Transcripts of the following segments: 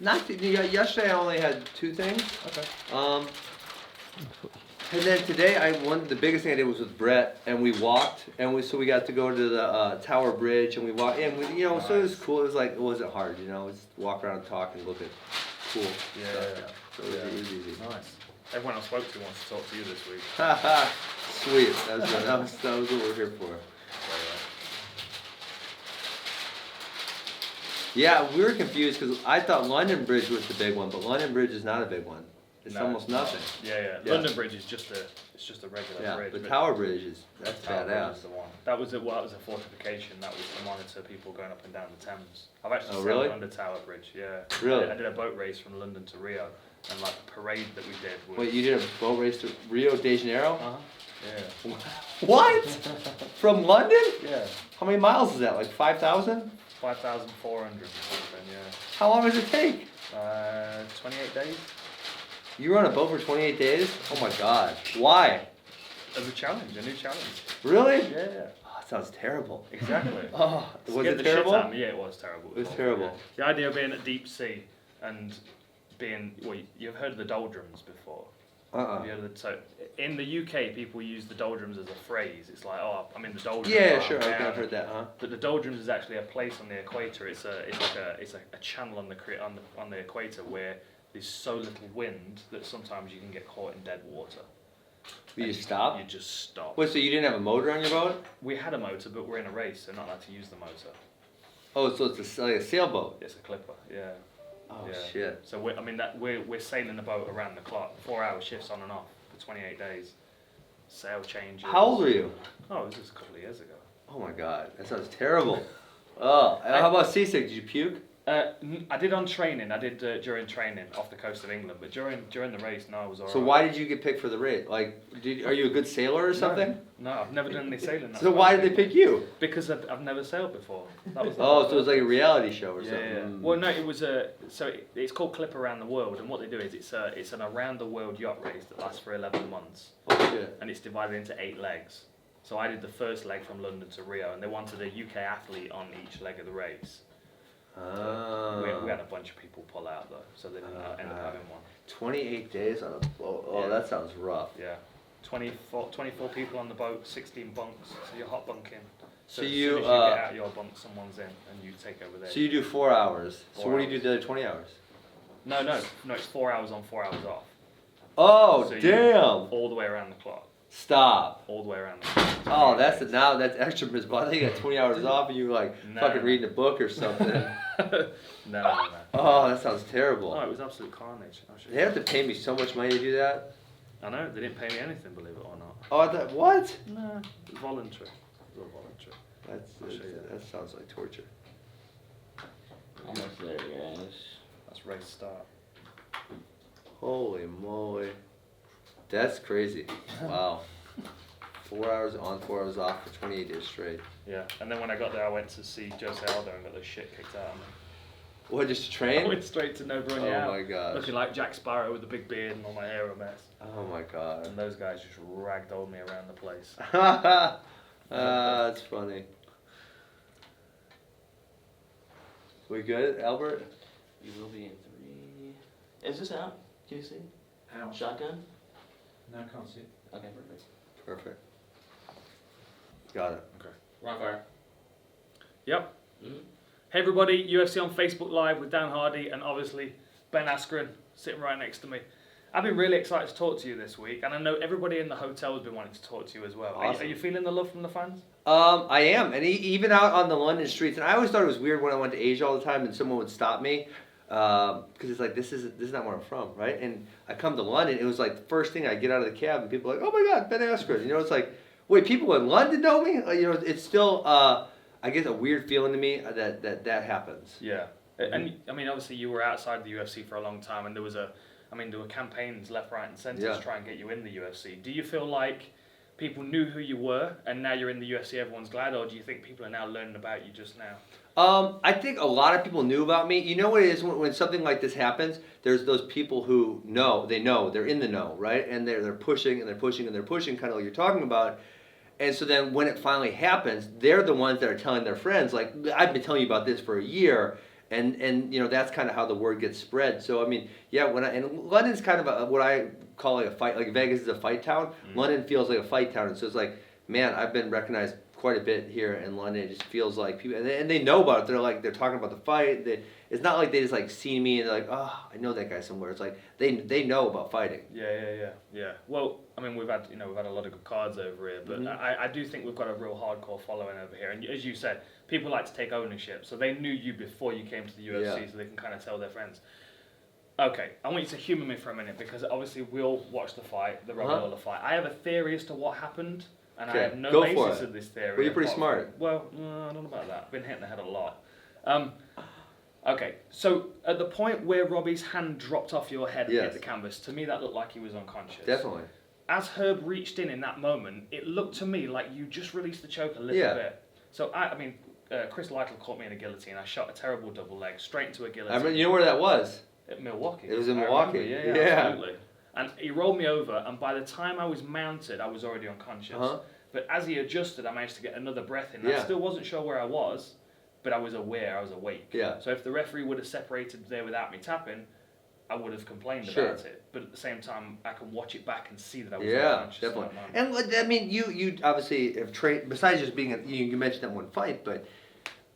Yesterday I only had 2 things. Okay. And then today the biggest thing I did was with Brett, and we walked, and we got to go to the Tower Bridge, and we walked, and Nice. so it was cool. It was like, it wasn't hard, just walk around and talk and look at cool stuff. So it was easy. Nice. Everyone I spoke to wants to talk to you this week. Sweet. That was what we're here for. Yeah, we were confused because I thought London Bridge was the big one, but London Bridge is not a big one. It's almost nothing. Yeah. London Bridge is just a regular bridge. But Tower Bridge that's Tower badass. Bridge is the one. That was a fortification. That was to monitor people going up and down the Thames. I've actually sailed under Tower Bridge. Yeah. Really? I did a boat race from London to Rio, and like the parade that we did was. Wait, you did a boat race to Rio de Janeiro? Yeah. What? From London? Yeah. How many miles is that? Like 5,000? 5,400 or something. Yeah. How long does it take? 28 days. You were on a boat for 28 days? Oh my god. Why? As a challenge, a new challenge. Really? Yeah. Oh, that sounds terrible. Exactly. Oh, was it it terrible? Yeah, it was terrible. It was terrible. Yeah. The idea of being at deep sea and you've heard of the doldrums before. Have you heard of so in the UK, people use the doldrums as a phrase. It's like, oh, I'm in the doldrums. Yeah, sure. Okay, I've heard that, But the doldrums is actually a place on the equator. It's a channel on the equator where there's so little wind that sometimes you can get caught in dead water. You stop? You just stop. Wait, so you didn't have a motor on your boat? We had a motor, but we're in a race, so not allowed to use the motor. Oh, so it's like a sailboat? It's a clipper, yeah. Oh, yeah. shit. So we're sailing the boat around the clock, 4-hour shifts on and off for 28 days. Sail changes. How old were you? Oh, it was just a couple of years ago. Oh my god, that sounds terrible. Oh, how about seasick? Did you puke? I did on training. I did during training off the coast of England, but during the race, no, I was alright. So why did you get picked for the race? Like, are you a good sailor or something? No, I've never done any sailing. So why did they pick you? Because I've never sailed before. That was so it was like a reality show or something. Yeah. Well, no, it was it's called Clip Around the World, and what they do is it's an around the world yacht race that lasts for 11 months. Oh shit. And it's divided into 8 legs. So I did the first leg from London to Rio, and they wanted a UK athlete on each leg of the race. Oh. We had a bunch of people pull out though, so they didn't end up having one. 28 days on a boat. Oh, that sounds rough. Yeah. 24 people on the boat, 16 bunks, so you're hot bunking. So as you soon as you get out your bunk, someone's in, and you take over there. So you do 4 hours. 4 so what do you hours. do the other 20 hours? No, it's 4 hours on, 4 hours off. Oh, So damn! All the way around the clock. Stop. All the way around the clock. Oh, that's extra miserable. I think you got 20 hours off and you were like fucking reading a book or something. No. Oh, that sounds terrible. Oh, it was absolute carnage. They have to pay me so much money to do that. I know, they didn't pay me anything, believe it or not. Oh, I thought, what? No, voluntary. It was voluntary. That sounds like torture. Almost there, guys. That's race start. Holy moly. That's crazy. Wow. 4 hours on, 4 hours off for 28 days straight. Yeah, and then when I got there, I went to see Jose Aldo and got the shit kicked out of me. What, just to train? I went straight to No Brunya. Oh my gosh. Looking like Jack Sparrow with a big beard and all my hair a mess. Oh my god. And those guys just ragdolled me around the place. That's funny. We good, Albert? You will be in 3. Is this out? Can you see? Out. Shotgun? No, I can't see it. Okay, perfect. Perfect. Got it. Okay. Rock fire. Yep. Mm-hmm. Hey everybody, UFC on Facebook Live with Dan Hardy and obviously Ben Askren sitting right next to me. I've been really excited to talk to you this week, and I know everybody in the hotel has been wanting to talk to you as well. Awesome. Are you feeling the love from the fans? I am, and even out on the London streets, and I always thought it was weird when I went to Asia all the time and someone would stop me, because it's like, this is not where I'm from, right? And I come to London, it was like the first thing I get out of the cab, and people are like, oh my god, Ben Askren. You know, it's like, wait, people in London know me? It's still, I guess, a weird feeling to me that happens. Yeah. And I mean, obviously you were outside the UFC for a long time, and there were campaigns left, right, and centre to try and get you in the UFC. Do you feel like people knew who you were, and now you're in the UFC, everyone's glad, or do you think people are now learning about you just now? I think a lot of people knew about me. You know what it is when something like this happens? There's those people who know, they're in the know, right? And they're pushing and they're pushing and they're pushing, kind of like you're talking about. And so then when it finally happens, they're the ones that are telling their friends, like, I've been telling you about this for a year. And that's kind of how the word gets spread. So I mean, yeah, and London's kind of what I call like a fight. Like Vegas is a fight town. London feels like a fight town, and so it's like, man, I've been recognized quite a bit here in London. It just feels like people, and they know about it. They're talking about the fight. It's not like they just like see me and they're like, oh, I know that guy somewhere. It's like they know about fighting. Yeah. Well, I mean, we've had a lot of good cards over here, but I do think we've got a real hardcore following over here. And as you said, people like to take ownership, so they knew you before you came to the UFC, so they can kind of tell their friends. Okay, I want you to humour me for a minute because obviously we'll watch the fight, the Robbie Lawler fight. I have a theory as to what happened. And I have no basis of this theory. Well, you're pretty smart. Well, I don't know about that. I've been hit in the head a lot. Okay, so at the point where Robbie's hand dropped off your head and hit the canvas, to me that looked like he was unconscious. Definitely. As Herb reached in that moment, it looked to me like you just released the choke a little bit. So, Chris Lytle caught me in a guillotine. I shot a terrible double leg straight into a guillotine. I mean, you know where that was? At Milwaukee. It was in Milwaukee. Yeah, absolutely. And he rolled me over, and by the time I was mounted, I was already unconscious. But as he adjusted, I managed to get another breath in. I still wasn't sure where I was, but I was aware, I was awake. Yeah. So if the referee would have separated there without me tapping, I would have complained about it. But at the same time, I can watch it back and see that I was unconscious. Yeah, definitely. And I mean, you obviously have trained, besides just being, you mentioned that one fight, but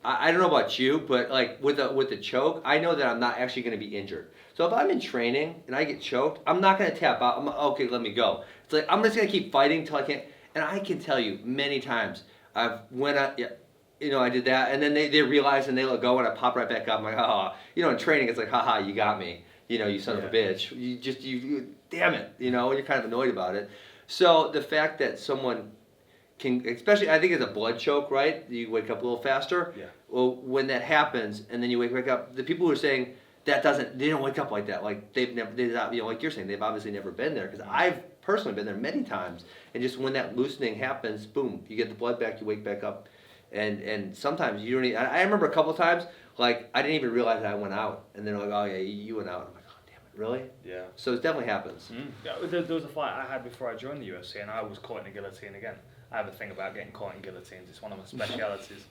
I don't know about you, but like with the choke, I know that I'm not actually going to be injured. So if I'm in training and I get choked, I'm not going to tap out. I'm like, okay, let me go. It's like, I'm just going to keep fighting until I can't. And I can tell you many times, I did that, and then they realize and they let go, and I pop right back up. I'm like, oh, in training, it's like, haha, you got me. You son of a bitch. You damn it. You're kind of annoyed about it. So the fact that someone can, especially, I think it's a blood choke, right? You wake up a little faster. Yeah. Well, when that happens, and then you wake up, the people who are saying they don't wake up like that. Like like you're saying, they've obviously never been there. Because I've personally been there many times, and just when that loosening happens, boom, you get the blood back, you wake back up, and sometimes you don't even, I remember a couple times, like, I didn't even realize that I went out, and they're like, oh yeah, you went out. I'm like, oh damn it, really? Yeah. So it definitely happens. Yeah, there was a fight I had before I joined the UFC, and I was caught in a guillotine again. I have a thing about getting caught in guillotines. It's one of my specialities.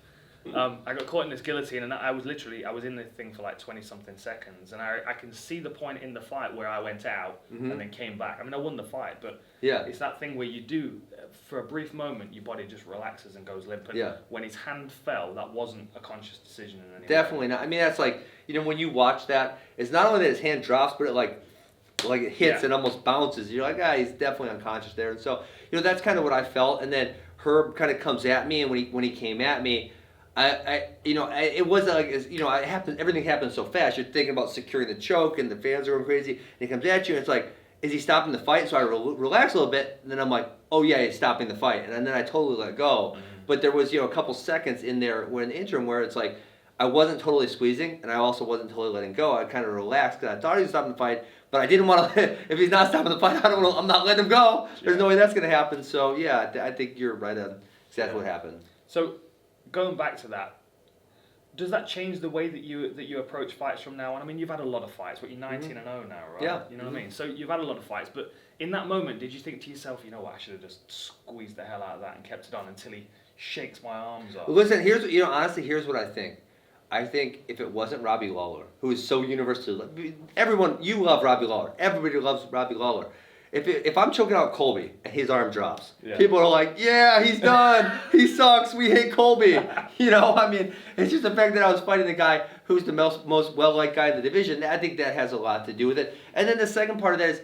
I got caught in this guillotine, and I was in the thing for like 20-something seconds, and I can see the point in the fight where I went out and then came back. I mean, I won the fight, but it's that thing where you do, for a brief moment, your body just relaxes and goes limp. And when his hand fell, that wasn't a conscious decision in any way. Definitely not. I mean, that's like, when you watch that, it's not only that his hand drops, but it hits and almost bounces. You're like, he's definitely unconscious there. And so, that's kind of what I felt. And then Herb kind of comes at me, and when he came at me, it wasn't like, it happened. Everything happened so fast. You're thinking about securing the choke, and the fans are going crazy. And he comes at you, and it's like, is he stopping the fight? So I relax a little bit, and then I'm like, oh yeah, he's stopping the fight, and then I totally let go. But there was a couple seconds in there in the interim where it's like I wasn't totally squeezing, and I also wasn't totally letting go. I kind of relaxed because I thought he was stopping the fight, but I didn't want to. If he's not stopping the fight, I'm not letting him go. There's no way that's going to happen. So yeah, I think you're right on exactly what happened. So, going back to that, does that change the way that you approach fights from now on? I mean, you've had a lot of fights. You're 19-0 now, right? Yeah. You know what I mean? So you've had a lot of fights, but in that moment, did you think to yourself, you know what, I should have just squeezed the hell out of that and kept it on until he shakes my arms off? Listen, honestly, here's what I think. I think if it wasn't Robbie Lawler, who is so universal, you love Robbie Lawler. Everybody loves Robbie Lawler. If I'm choking out Colby and his arm drops, people are like, yeah, he's done. He sucks. We hate Colby. I mean, it's just the fact that I was fighting the guy who's the most well-liked guy in the division. I think that has a lot to do with it. And then the second part of that is,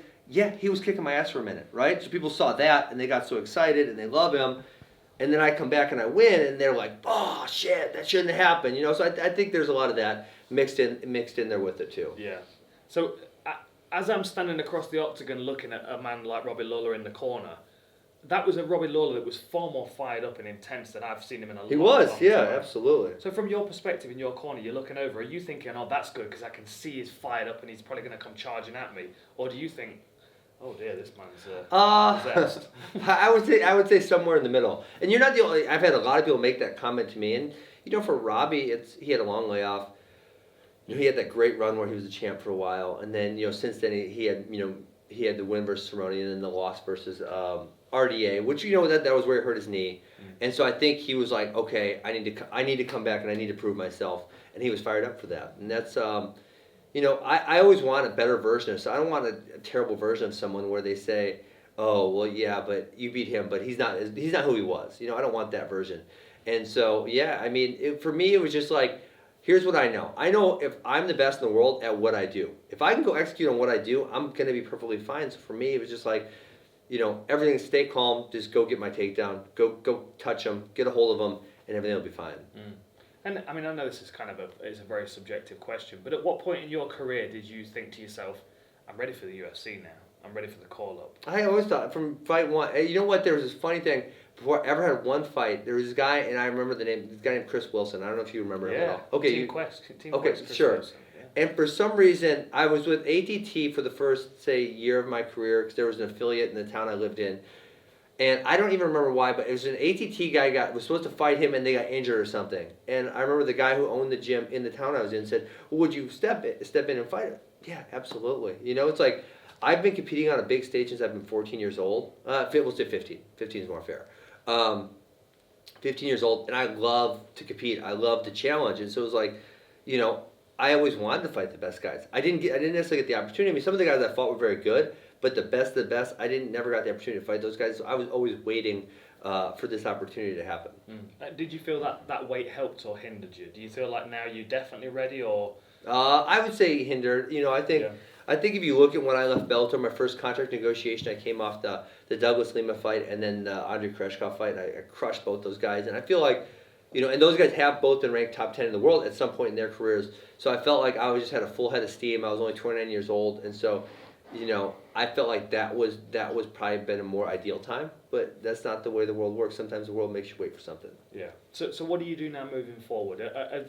he was kicking my ass for a minute, right? So people saw that and they got so excited and they love him. And then I come back and I win and they're like, oh shit, that shouldn't have happened. So I think there's a lot of that mixed in there with it too. Yeah. So as I'm standing across the octagon looking at a man like Robbie Lawler in the corner, that was a Robbie Lawler that was far more fired up and intense than I've seen him in a long time. He was, absolutely. So from your perspective, in your corner, you're looking over, are you thinking, oh, that's good because I can see he's fired up and he's probably going to come charging at me? Or do you think, oh dear, this man's possessed? I would say somewhere in the middle. And you're not the only, I've had a lot of people make that comment to me. And, for Robbie, he had a long layoff. He had that great run where he was a champ for a while, and then since then he had the win versus Cerrone, and then the loss versus RDA, which that was where he hurt his knee, and so I think he was like, okay, I need to come back and I need to prove myself, and he was fired up for that, and that's I always want a better version of. So I don't want a terrible version of someone where they say, oh well, yeah, but you beat him, but he's not who he was. I don't want that version, and so yeah, I mean, for me it was just like. Here's what I know. I know if I'm the best in the world at what I do. If I can go execute on what I do, I'm going to be perfectly fine. So for me, it was just like, everything, stay calm, just go get my takedown, go touch them, get a hold of them, and everything will be fine. And I mean, I know this is it's a very subjective question, but at what point in your career did you think to yourself, I'm ready for the UFC now, I'm ready for the call-up? I always thought from fight one, you know what, there was this funny thing. Before I ever had one fight, there was this guy, and I remember the name, this guy named Chris Wilson. I don't know if you remember him at all. Okay, Team Quest, Chris sure. Wilson, yeah. And for some reason, I was with ATT for the first, say, year of my career, because there was an affiliate in the town I lived in. And I don't even remember why, but it was an ATT guy was supposed to fight him, and they got injured or something. And I remember the guy who owned the gym in the town I was in said, well, would you step in and fight him? Yeah, absolutely. It's like, I've been competing on a big stage since I've been 14 years old. We'll say 15. 15 is more fair. 15 years old, and I love to compete. I love the challenge, and so it was like, I always wanted to fight the best guys. I didn't necessarily get the opportunity. I mean, some of the guys I fought were very good, but the best of the best, never got the opportunity to fight those guys. So I was always waiting for this opportunity to happen. Did you feel that weight helped or hindered you? Do you feel like now you're definitely ready, or? I would say hindered. I think if you look at when I left Bellator, my first contract negotiation, I came off the Douglas Lima fight and then the Andrei Koreshkov fight. I crushed both those guys, and I feel like, and those guys have both been ranked top 10 in the world at some point in their careers. So I felt like I just had a full head of steam. I was only 29 years old, and so, I felt like that was probably been a more ideal time. But that's not the way the world works. Sometimes the world makes you wait for something. Yeah. So what do you do now moving forward?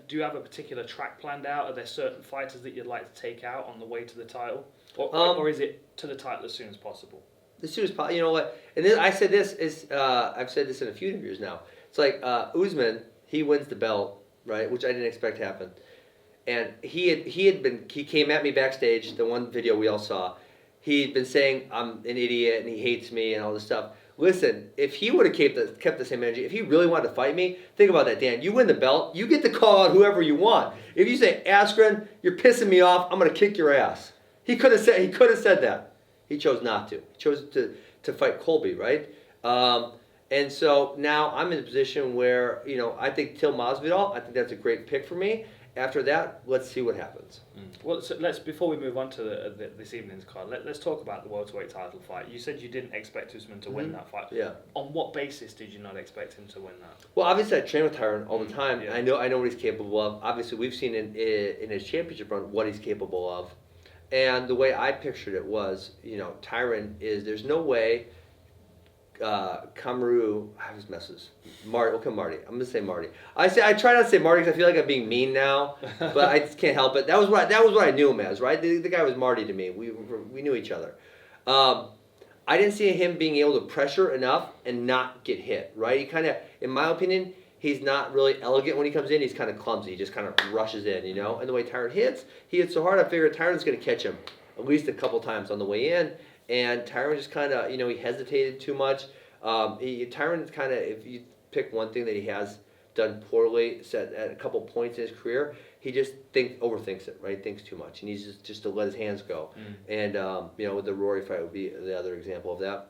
Do you have a particular track planned out? Are there certain fighters that you'd like to take out on the way to the title, or is it to the title as soon as possible? As soon as possible. You know what? And then I've said this in a few interviews now. It's like Usman, he wins the belt, right? Which I didn't expect to happen. And he came at me backstage. The one video we all saw. He'd been saying I'm an idiot and he hates me and all this stuff. Listen, if he would have kept the same energy, if he really wanted to fight me, think about that, Dan. You win the belt, you get to call out whoever you want. If you say, Askren, you're pissing me off, I'm gonna kick your ass. He could have said that. He chose not to. He chose to fight Colby, right? And so now I'm in a position where, I think Till Masvidal, I think that's a great pick for me. After that, let's see what happens. Well, so before we move on to this evening's card, let's talk about the welterweight title fight. You said you didn't expect Usman to win that fight. Yeah. On what basis did you not expect him to win that? Well, obviously I train with Tyron all the time. Yeah. I know what he's capable of. Obviously, we've seen in his championship run what he's capable of. And the way I pictured it was, Tyron there's no way Kamaru, I always messes. Marty, we'll come Marty. I'm gonna say Marty. I try not to say Marty because I feel like I'm being mean now, but I just can't help it. That was what I knew him as, right? The guy was Marty to me. We knew each other. I didn't see him being able to pressure enough and not get hit, right? He kind of, in my opinion, he's not really elegant when he comes in. He's kind of clumsy. He just kind of rushes in, And the way Tyron hits, he hits so hard. I figured Tyron's gonna catch him at least a couple times on the way in. And Tyron just kind of, he hesitated too much. Tyron kind of, if you pick one thing that he has done poorly, set at a couple points in his career, he just overthinks it, right? Thinks too much. He needs just to let his hands go. And, with the Rory fight would be the other example of that.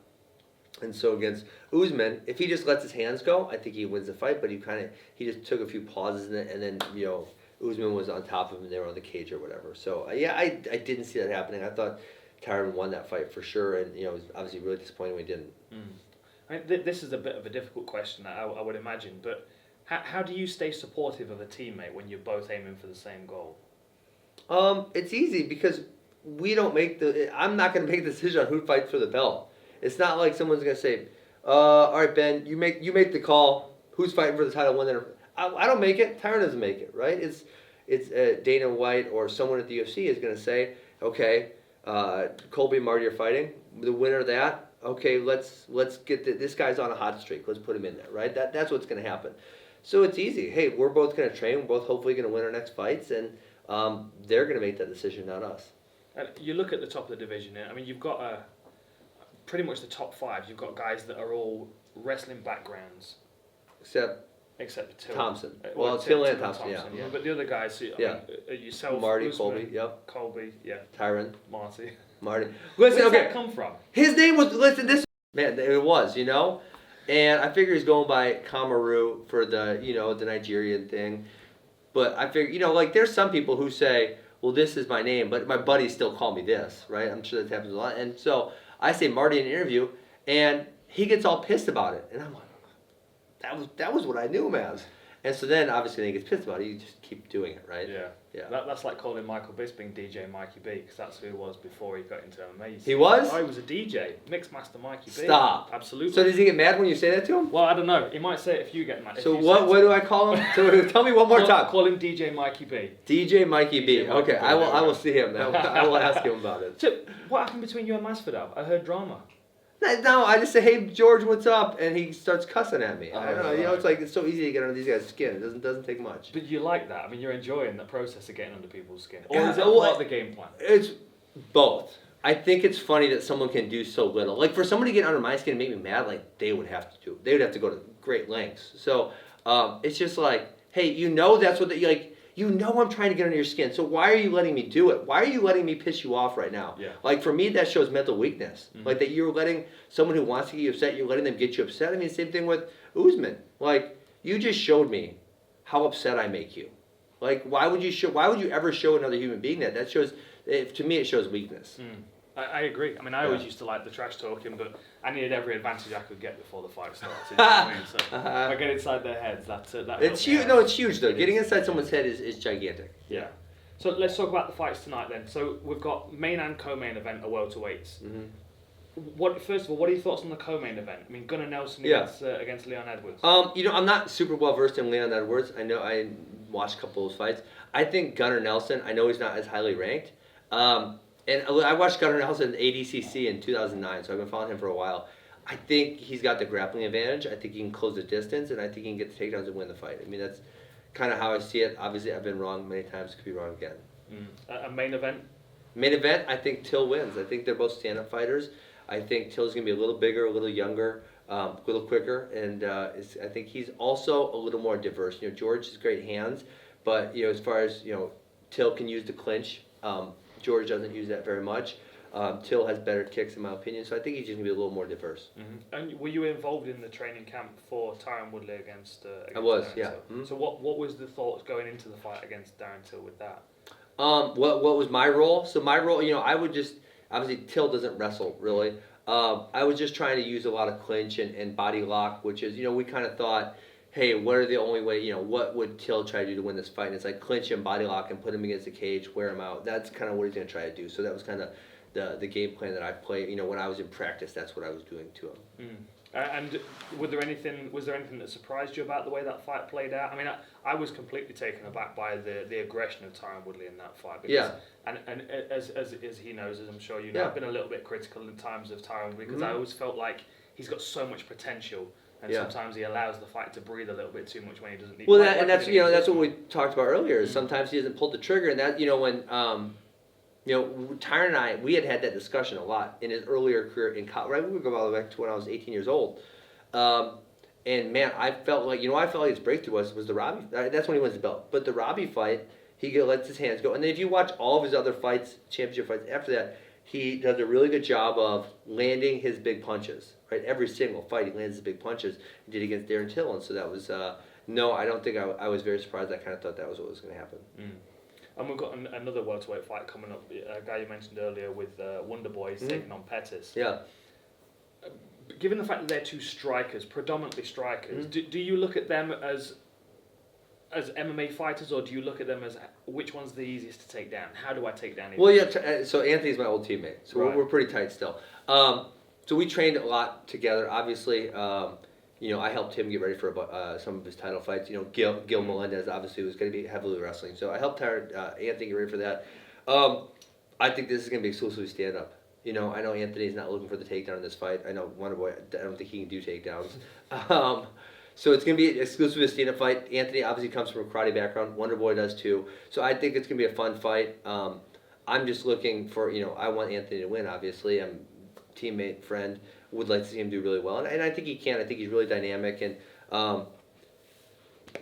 And so against Usman, if he just lets his hands go, I think he wins the fight, but he just took a few pauses in it, and then, Usman was on top of him, they were on the cage or whatever. So, I didn't see that happening. I thought Tyron won that fight for sure, and it was obviously really disappointing when he didn't. I mean, this is a bit of a difficult question, I would imagine, but how do you stay supportive of a teammate when you're both aiming for the same goal? It's easy because I'm not going to make the decision on who fights for the belt. It's not like someone's going to say, all right, Ben, you make the call. Who's fighting for the title? I don't make it. Tyron doesn't make it, right? It's Dana White or someone at the UFC is going to say, okay, Colby and Marty are fighting. The winner of that, okay, let's get this guy's on a hot streak. Let's put him in there, right? That's what's going to happen. So it's easy. Hey, we're both going to train. We're both hopefully going to win our next fights, and they're going to make that decision, not us. You look at the top of the division. I mean, you've got pretty much the top 5. You've got guys that are all wrestling backgrounds, Except except for Till. Thompson. Well, Till and and Thompson, yeah. But the other guys, yourself, Marty, Usman, Colby, yep. Colby, yeah, Tyron, Marty. Marty. Where Listen, does okay. that come from? His name was, listen, this, man, it was, And I figure he's going by Kamaru for the, the Nigerian thing. But I figure, like, there's some people who say, well, this is my name, but my buddies still call me this, right? I'm sure that happens a lot. And so I say Marty in an interview, and he gets all pissed about it. And I'm like, that was what I knew him as. And so then, obviously, when he gets pissed about it, you just keep doing it, right? Yeah. Yeah. That's like calling Michael Bisping DJ Mikey B, because that's who he was before he got into MMA. He was? Oh, he was a DJ, Mixmaster Mikey B. Stop. Absolutely. So does he get mad when you say that to him? Well, I don't know. He might say it if you get mad. So what do I call him? So tell me one more time. Call him DJ Mikey B. DJ Mikey B. DJ Mikey Okay, B. I will see him. I will ask him about it. So what happened between you and Masvidal? I heard drama. No, I just say, hey George, what's up? And he starts cussing at me. I don't know. Right. It's so easy to get under these guys' skin. It doesn't take much. But you like that? I mean, you're enjoying the process of getting under people's skin, or Yeah, is it well, part of the game plan? It's both. I think it's funny that someone can do so little. Like for someone to get under my skin and make me mad, like they would have to go to great lengths. So it's just like, hey, that's what like. I'm trying to get under your skin, so why are you letting me do it? Why are you letting me piss you off right now? Yeah. Like, for me, that shows mental weakness. Mm-hmm. Like, that you're letting someone who wants to get you upset, you're letting them get you upset. I mean, same thing with Usman. Like, you just showed me how upset I make you. Like, why would you ever show another human being that? That shows, to me, it shows weakness. I agree. I mean, I always used to like the trash talking, but I needed every advantage I could get before the fight started. You know what I mean? So if I get inside their heads, that It's huge. No, it's huge, though. Getting inside someone's head is gigantic. Yeah. So let's talk about the fights tonight then. So we've got main and co-main event are welterweights. Mm-hmm. First of all, what are your thoughts on the co-main event? I mean, Gunnar Nelson against Leon Edwards. I'm not super well versed in Leon Edwards. I know I watched a couple of those fights. I think Gunnar Nelson. I know he's not as highly ranked. And I watched Gunnar Nelson in ADCC in 2009, so I've been following him for a while. I think he's got the grappling advantage. I think he can close the distance, and I think he can get the takedowns and win the fight. I mean, that's kind of how I see it. Obviously, I've been wrong many times. Could be wrong again. A main event? Main event, I think Till wins. I think they're both stand-up fighters. I think Till's going to be a little bigger, a little younger, a little quicker, and I think he's also a little more diverse. George has great hands, but as far as Till can use the clinch. George doesn't use that very much. Till has better kicks, in my opinion, so I think he's just going to be a little more diverse. Mm-hmm. And were you involved in the training camp for Tyron Woodley against I was, Darren yeah. Till? Mm-hmm. So what was the thoughts going into the fight against Darren Till with that? What was my role? So my role, I would just, obviously Till doesn't wrestle, really. I was just trying to use a lot of clinch and body lock, which is, we kind of thought, hey, what are the only way, what would Till try to do to win this fight? And it's like clinch him, body lock him, put him against the cage, wear him out. That's kind of what he's going to try to do. So that was kind of the game plan that I played. When I was in practice, that's what I was doing to him. And was there anything that surprised you about the way that fight played out? I mean, I was completely taken aback by the aggression of Tyron Woodley in that fight. Because, and as he knows, as I'm sure you know, I've been a little bit critical in times of Tyron Woodley because I always felt like he's got so much potential. And sometimes he allows the fight to breathe a little bit too much when he doesn't need. Well, that's what we talked about earlier. Is sometimes he doesn't pull the trigger, and that when Tyron and I, we had that discussion a lot in his earlier career in college. Right, we would go all the way back to when I was 18 years old, and man, I felt like his breakthrough was the Robbie. That's when he wins the belt. But the Robbie fight, he lets his hands go, and then if you watch all of his other fights, championship fights after that, he does a really good job of landing his big punches. Right, every single fight he lands his big punches. He did against Darren Till, and so that was no. I don't think I was very surprised. I kind of thought that was what was going to happen. And we've got another welterweight fight coming up. A guy you mentioned earlier with Wonder Boy taking on Pettis. Yeah. Given the fact that they're two strikers, predominantly strikers, do you look at them as MMA fighters, or do you look at them as which one's the easiest to take down? How do I take down? Well, yeah. So Anthony's my old teammate, so right. we're pretty tight still. So we trained a lot together. Obviously, I helped him get ready for some of his title fights. Gil Melendez obviously was going to be heavily wrestling, so I helped Anthony get ready for that. I think this is going to be exclusively stand up. I know Anthony's not looking for the takedown in this fight. I know Wonder Boy. I don't think he can do takedowns. So it's going to be exclusively a stand up fight. Anthony obviously comes from a karate background. Wonder Boy does too. So I think it's going to be a fun fight. I'm just looking for I want Anthony to win. Obviously, I'm teammate, friend, would like to see him do really well, and I think he can. I think he's really dynamic, and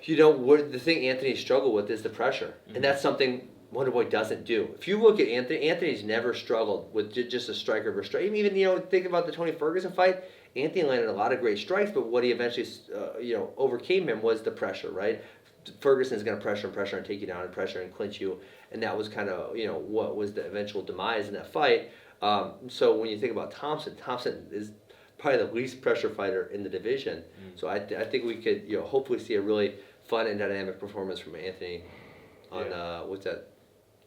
the thing Anthony struggled with is the pressure, and that's something Wonderboy doesn't do. If you look at Anthony, Anthony's never struggled with just a striker versus strike. Even think about the Tony Ferguson fight. Anthony landed a lot of great strikes, but what he eventually overcame him was the pressure, right? Ferguson's going to pressure and take you down and pressure and clinch you, and that was kind of what was the eventual demise in that fight. So when you think about Thompson is probably the least pressure fighter in the division. So I think we could hopefully see a really fun and dynamic performance from Anthony on what's that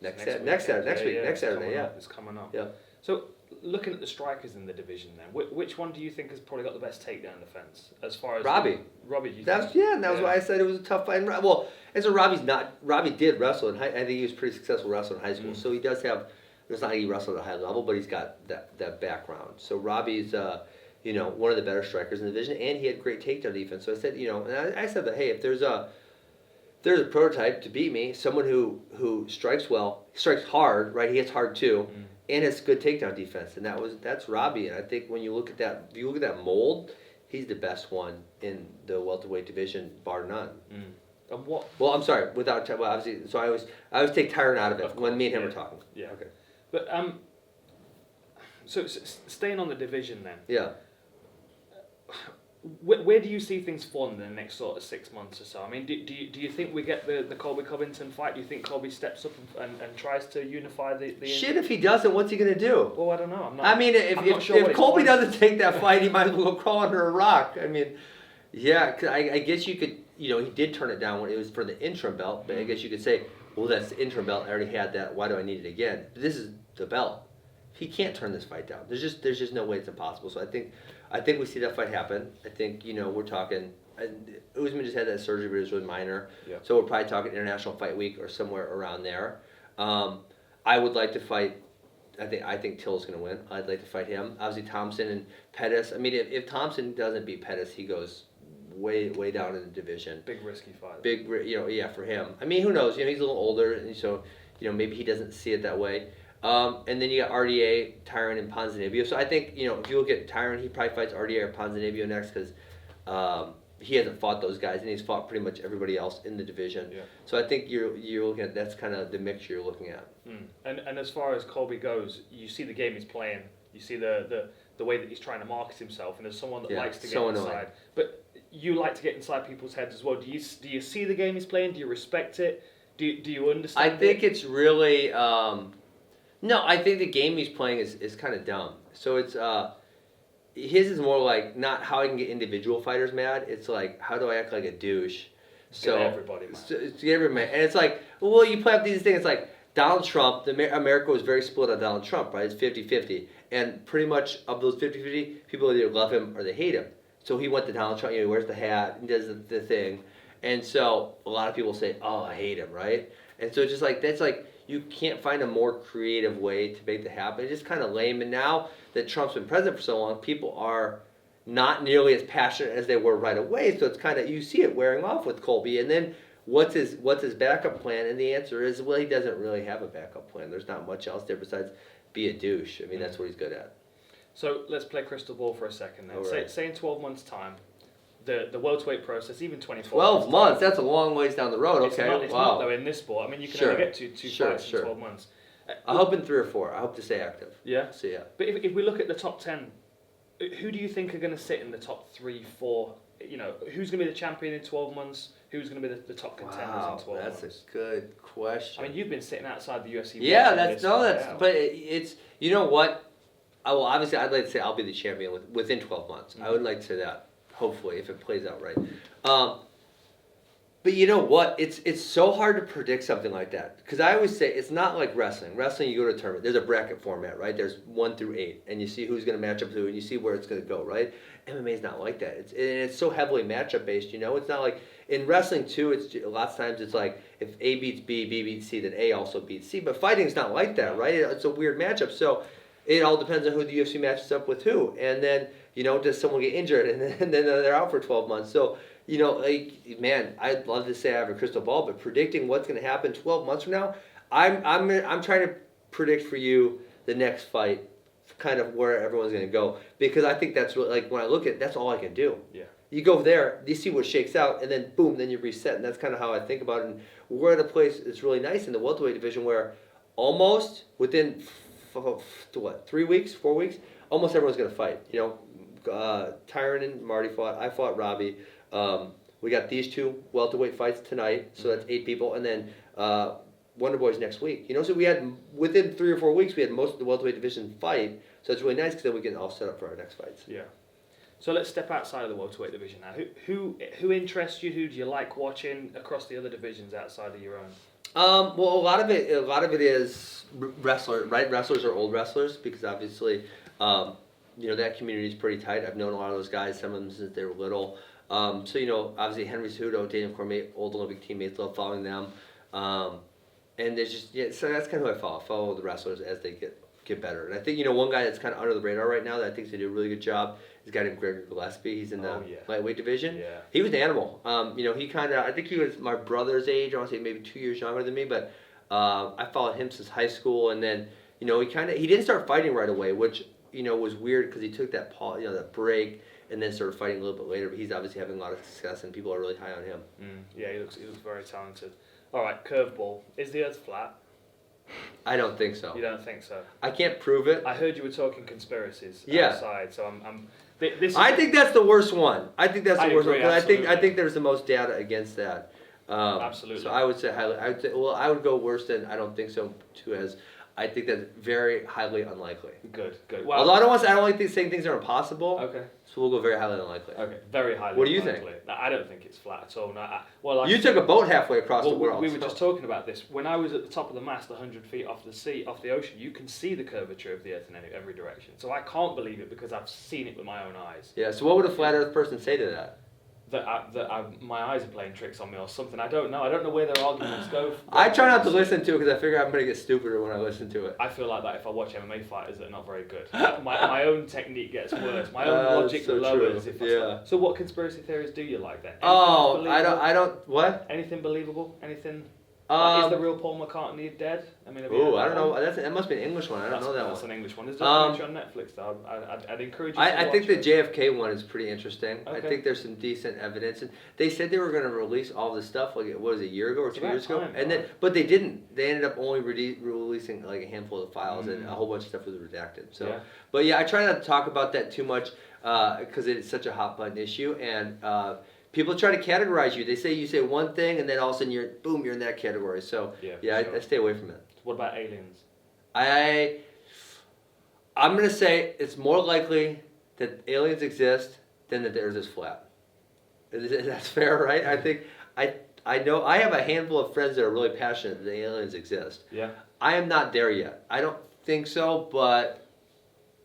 next Saturday, yeah. It's coming up. Yeah. So looking at the strikers in the division, then which one do you think has probably got the best takedown defense as far as Robbie? Robbie, you That was, think? and that was why I said it was a tough fight. Well, and so Robbie did wrestle in high. I think he was pretty successful wrestling in high school. So he does have. It's not like he wrestled at a high level, but he's got that background. So Robbie's one of the better strikers in the division, and he had great takedown defense. So I said, and I said that, hey, if there's a prototype to beat me, someone who strikes well, strikes hard, right? He hits hard too, and has good takedown defense, and that's Robbie. And I think when you look at that, if you look at that mold, he's the best one in the welterweight division, bar none. And what? Well, I'm sorry, obviously. So I always take Tyron out of it when me and him are talking. Yeah. Okay. But so staying on the division then. Yeah. Where do you see things falling in the next sort of 6 months or so? I mean, do you think we get the Colby Covington fight? Do you think Colby steps up and tries to unify the Shit, if he doesn't, what's he gonna do? Well, I don't know. If Colby doesn't take that fight, he might as well go crawl under a rock. I mean, yeah, 'cause I guess you could, he did turn it down when it was for the interim belt, but I guess you could say, well, that's the interim belt. I already had that. Why do I need it again? This is the belt. He can't turn this fight down. There's just no way it's impossible. So I think we see that fight happen. I think we're talking. Usman just had that surgery, but it was really minor. Yeah. So we're probably talking International Fight Week or somewhere around there. I would like to fight. I think Till's going to win. I'd like to fight him. Obviously Thompson and Pettis. I mean, if Thompson doesn't beat Pettis, he goes way down in the division. Big risky fight. For him. I mean, who knows? He's a little older, and so maybe he doesn't see it that way. And then you got RDA, Tyron, and Ponzinibbio. So I think if you look at Tyron, he probably fights RDA or Ponzinibbio next because he hasn't fought those guys, and he's fought pretty much everybody else in the division. Yeah. So I think you're looking at that's kind of the mixture you're looking at. And as far as Colby goes, you see the game he's playing. You see the way that he's trying to market himself, and as someone that likes to get inside. Annoying. But you like to get inside people's heads as well. Do you see the game he's playing? Do you respect it? Do you understand? I think it's really no. I think the game he's playing is kind of dumb. So it's his is more like not how I can get individual fighters mad. It's like how do I act like a douche? So get everybody mad. To get everybody, and it's like well, you play up these things. It's like Donald Trump. America was very split on Donald Trump, right? It's 50-50. And pretty much of those 50-50, people either love him or they hate him. So he went to Donald Trump, he wears the hat, and does the thing. And so a lot of people say, oh, I hate him, right? And so it's just like, that's like, you can't find a more creative way to make that happen. It's just kind of lame. And now that Trump's been president for so long, people are not nearly as passionate as they were right away. So it's kind of, you see it wearing off with Colby. And then what's his backup plan? And the answer is, well, he doesn't really have a backup plan. There's not much else there besides be a douche. I mean, that's what he's good at. So let's play crystal ball for a second then. Right. Say in 12 months' time, the welterweight process, even 24 12 months? That's a long ways down the road. It's Okay, not, wow. though in this sport. I mean, you can only get two fights in 12 months. I hope in 3 or 4. I hope to stay active. Yeah? So, yeah. But if we look at the top 10, who do you think are going to sit in the top 3, 4? Who's going to be the champion in 12 months? Who's going to be the top contenders in 12 months? That's a good question. I mean, you've been sitting outside the UFC. Yeah, but it's, you know what? Obviously, I'd like to say I'll be the champion within 12 months. I would like to say that, hopefully, if it plays out right. But you know what? It's so hard to predict something like that. Because I always say, it's not like wrestling. Wrestling, you go to a tournament. There's a bracket format, right? There's 1 through 8. And you see who's going to match up to who, and you see where it's going to go, right? MMA is not like that. It's so heavily matchup based, It's not like, in wrestling too, it's a lot of times it's like, if A beats B, B beats C, then A also beats C. But fighting's not like that, right? It's a weird matchup. So it all depends on who the UFC matches up with who. And then, does someone get injured? And then they're out for 12 months. So, man, I'd love to say I have a crystal ball, but predicting what's going to happen 12 months from now, I'm trying to predict for you the next fight kind of where everyone's going to go, because I think that's what, like, when I look at, that's all I can do. Yeah. You go there, you see what shakes out, and then boom, then you reset, and that's kind of how I think about it. And we're at a place that's really nice in the welterweight division where almost within 3 weeks, 4 weeks, almost everyone's going to fight. You know, Tyron and Marty fought. I fought Robbie. We got these 2 welterweight fights tonight, so that's 8 people, and then Wonder Boys next week. You know, so we had within 3 or 4 weeks, we had most of the welterweight division fight. So it's really nice because then we can all set up for our next fights. Yeah. So let's step outside of the welterweight division now. Who interests you? Who do you like watching across the other divisions outside of your own? Well, a lot of it is wrestlers, right? Wrestlers are old wrestlers because obviously, you know, that community is pretty tight. I've known a lot of those guys, some of them since they were little. So, you know, obviously Henry Cejudo, Daniel Cormier, old Olympic teammates, love following them. And there's just, yeah, so that's kind of who I follow. Follow the wrestlers as they get better. And I think, you know, one guy that's kind of under the radar right now that I think is going to do a really good job is a guy named Gregor Gillespie. He's in the lightweight division. Yeah. He was an animal. You know, he kind of, I think he was my brother's age. I want to say maybe 2 years younger than me, but I followed him since high school. And then, you know, he didn't start fighting right away, which, you know, was weird because he took that that break and then started fighting a little bit later. But he's obviously having a lot of success and people are really high on him. Yeah, he looks very talented. All right, curveball. Is the earth flat? I don't think so. You don't think so? I can't prove it. I heard you were talking conspiracies outside, so I think that's the worst one. I think that's the worst one. Agree, I think there's the most data against that. Absolutely. So I would say highly. I would go worse than I don't think so too. As I think that's very highly unlikely. Good. Well, although I don't like saying things are impossible. Okay. So we'll go very highly unlikely. Okay. Very highly. What do you unlikely. think? No, I don't think it's flat at all. No, You took a boat halfway across the world. We were just talking about this. When I was at the top of the mast, 100 feet off the ocean, you can see the curvature of the Earth in every direction. So I can't believe it because I've seen it with my own eyes. Yeah. So what would a flat Earth person say to that? My eyes are playing tricks on me or something. I don't know. I don't know where their arguments go. I try not to listen to it because I figure I'm going to get stupider when I listen to it. I feel like that if I watch MMA fighters that are not very good. My own technique gets worse. My own logic so lowers. true. If I Yeah. So what conspiracy theories do you like then? Oh, I don't. What? Anything believable? Anything? Is the real Paul McCartney dead? I mean, I don't know. That must be an English one. I don't know that That's one. an English one. There's a documentary on Netflix though. I'd encourage you to I think watch the it. JFK one is pretty interesting. Okay. I think there's some decent evidence. And they said they were going to release all this stuff like what was it, a year ago or 2 years ago, and then but they didn't. They ended up only releasing like a handful of files, and a whole bunch of stuff was redacted. So, Yeah. But yeah, I try not to talk about that too much because it's such a hot button issue and. People try to categorize you. They say you say one thing, and then all of a sudden you're in that category. So sure. I stay away from it. What about aliens? I'm gonna say it's more likely that aliens exist than that the Earth is flat. That's fair, right? I think I know I have a handful of friends that are really passionate that aliens exist. Yeah. I am not there yet. I don't think so, but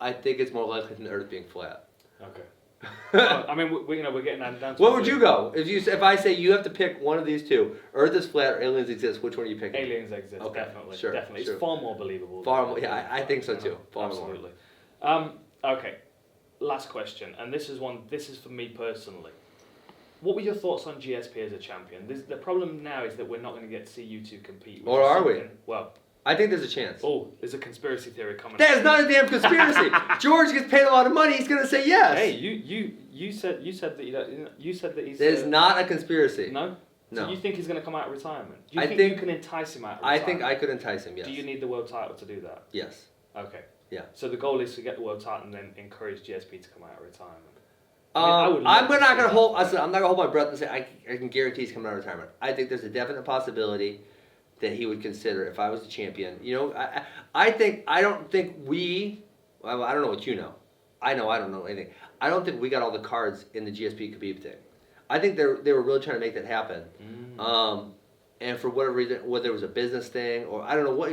I think it's more likely than the Earth being flat. Okay. Well, I mean, we're getting down to. What would you go if I say you have to pick one of these two? Earth is flat or aliens exist. Which one are you picking? Aliens exist, Okay, definitely. sure, Definitely. sure. It's far more believable. Far more. Yeah, I think so too. Far Absolutely. Okay. Last question, and this is for me personally. What were your thoughts on GSP as a champion? The problem now is that we're not going to get to see you two compete. Or are we? Well, I think there's a chance. oh, there's a conspiracy theory coming. That is not a damn conspiracy. George gets paid a lot of money. He's gonna say yes. Hey, you said that you don't, you said that he's. That is not a conspiracy. No. No. So you think he's going to come out of retirement? Do you I think think you can entice him out of I retirement? think I could entice him. Yes. Do you need the world title to do that? Yes. Okay. Yeah. So the goal is to get the world title and then encourage GSP to come out of retirement. I'm not gonna hold. I'm not gonna hold my breath and say I can guarantee he's coming out of retirement. I think there's a definite possibility that he would consider if I was the champion. You know, I don't think we. Well, I don't know what you know. I don't know anything. I don't think we got all the cards in the GSP Khabib thing. I think they were really trying to make that happen. And for whatever reason, whether it was a business thing or I don't know what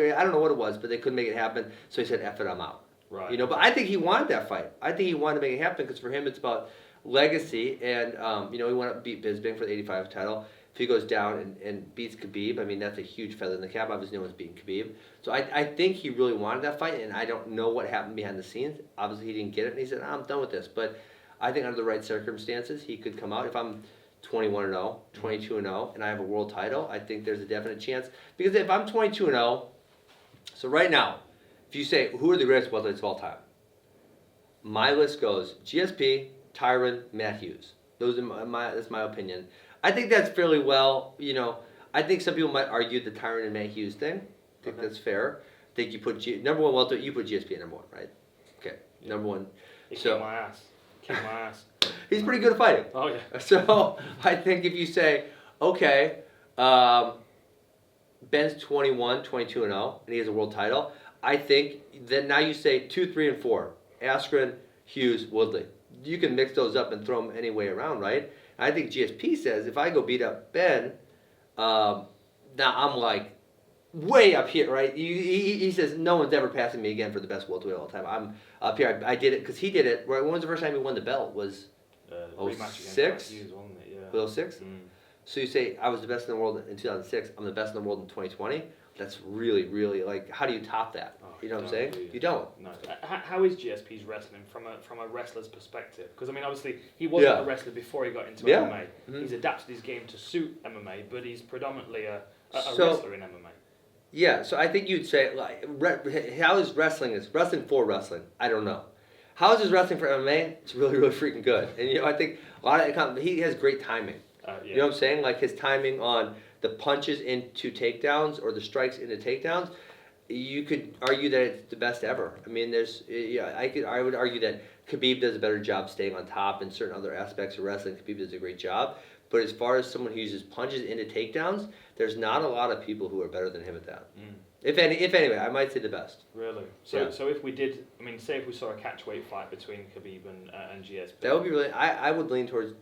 it was, but they couldn't make it happen. So he said, "F it, I'm out." Right. You know, but I think he wanted that fight. I think he wanted to make it happen because for him it's about legacy, and you know, he wanted to beat Bisping for the 85 title. If he goes down and beats Khabib, I mean, that's a huge feather in the cap. Obviously, no one's beaten Khabib. So I think he really wanted that fight, and I don't know what happened behind the scenes. Obviously, he didn't get it, and he said, I'm done with this. But I think under the right circumstances, he could come out. If I'm 21-0, 22-0, and I have a world title, I think there's a definite chance. Because if I'm 22-0, so right now, if you say, who are the greatest welterweights of all time? my list goes GSP, Tyron, Matt Hughes. Those are that's my opinion. I think that's fairly well, I think some people might argue the Tyron and Matt Hughes thing. I think that's fair. I think you put number one welter, you put GSP at number one, right? Okay, number one. He So- kicked my ass. Kicked my ass. He's pretty good at fighting. Oh yeah. So I think if you say, okay, Ben's 21, 22 and 0, and he has a world title, I think then now you say 2, 3, and 4. Askren, Hughes, Woodley. You can mix those up and throw them any way around, right? And I think GSP says if I go beat up Ben, now I'm like way up here, right? He says no one's ever passing me again for the best welterweight of all time. I'm up here. I did it because he did it. Right? When was the first time he won the belt? Was Rematch against 06? Matt Hughes, wasn't it? Yeah. was 06? So you say I was the best in the world in 2006. I'm the best in the world in 2020. That's really, really like how do you top that? Oh, You know what I'm don't, saying? do you? You don't. No. How is GSP's wrestling from a wrestler's perspective? Because I mean, obviously, he wasn't a wrestler before he got into Yeah. MMA. Mhm. He's adapted his game to suit MMA, but he's predominantly a So- wrestler in MMA. Yeah, so I think you'd say like how is wrestling for wrestling? I don't know. How is his wrestling for MMA? It's really, really freaking good. And I think a lot of he has great timing. Yeah. You know what I'm saying? Like his timing on the punches into takedowns or the strikes into takedowns, you could argue that it's the best ever. I mean, I would argue that Khabib does a better job staying on top in certain other aspects of wrestling. Khabib does a great job. But as far as someone who uses punches into takedowns, there's not a lot of people who are better than him at that. If anyway, I might say the best. Really? Yeah. So if we did, I mean, say if we saw a catchweight fight between Khabib and GSP. That would be really. I would lean towards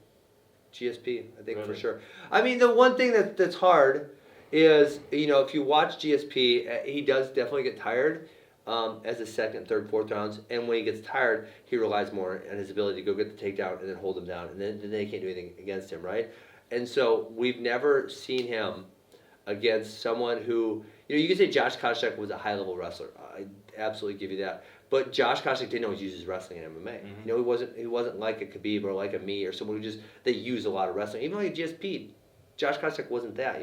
GSP. I think for Really? sure. I mean, the one thing that's hard is if you watch GSP, he does definitely get tired as the second, third, fourth rounds, and when he gets tired, he relies more on his ability to go get the takedown and then hold him down, and then they can't do anything against him, right? And so we've never seen him against someone who you can say Josh Koscheck was a high level wrestler. I absolutely give you that. But Josh Koscheck didn't always use his wrestling in MMA. Mhm. He wasn't like a Khabib or like a me or someone who they use a lot of wrestling. Even like GSP, Josh Koscheck wasn't that,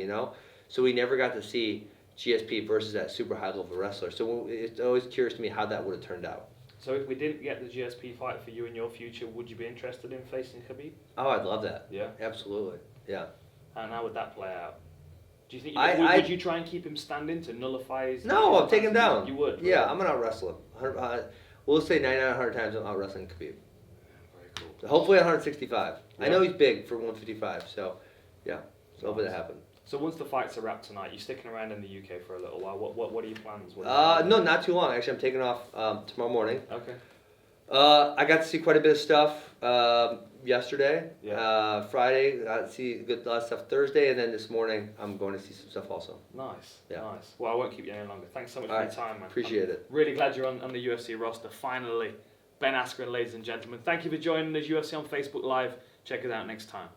So we never got to see GSP versus that super high level wrestler. So it's always curious to me how that would have turned out. So if we didn't get the GSP fight for you in your future, would you be interested in facing Khabib? Oh, I'd love that. Yeah. Absolutely. Yeah. And how would that play out? Do you think would you try and keep him standing to nullify his? No, I'll take him down. You would. Yeah, right? I'm gonna out wrestle him. We'll say 99 100 times I'm out wrestling Khabib. Very cool. So hopefully at 165. I Yeah. know he's big for 155. So yeah. So hopefully that happens. So once the fights are wrapped tonight, you're sticking around in the UK for a little while. What are your plans? No, not too long. Actually, I'm taking off tomorrow morning. Okay. I got to see quite a bit of stuff yesterday. Yeah. Friday, got to see a lot of stuff Thursday, and then this morning I'm going to see some stuff also. Nice. Yeah. Nice. Well, I won't keep you any longer. Thanks so much All for right. your time, man. Appreciate it. Really glad you're on the UFC roster. Finally, Ben Askren, ladies and gentlemen. Thank you for joining us, UFC on Facebook Live. Check it out next time.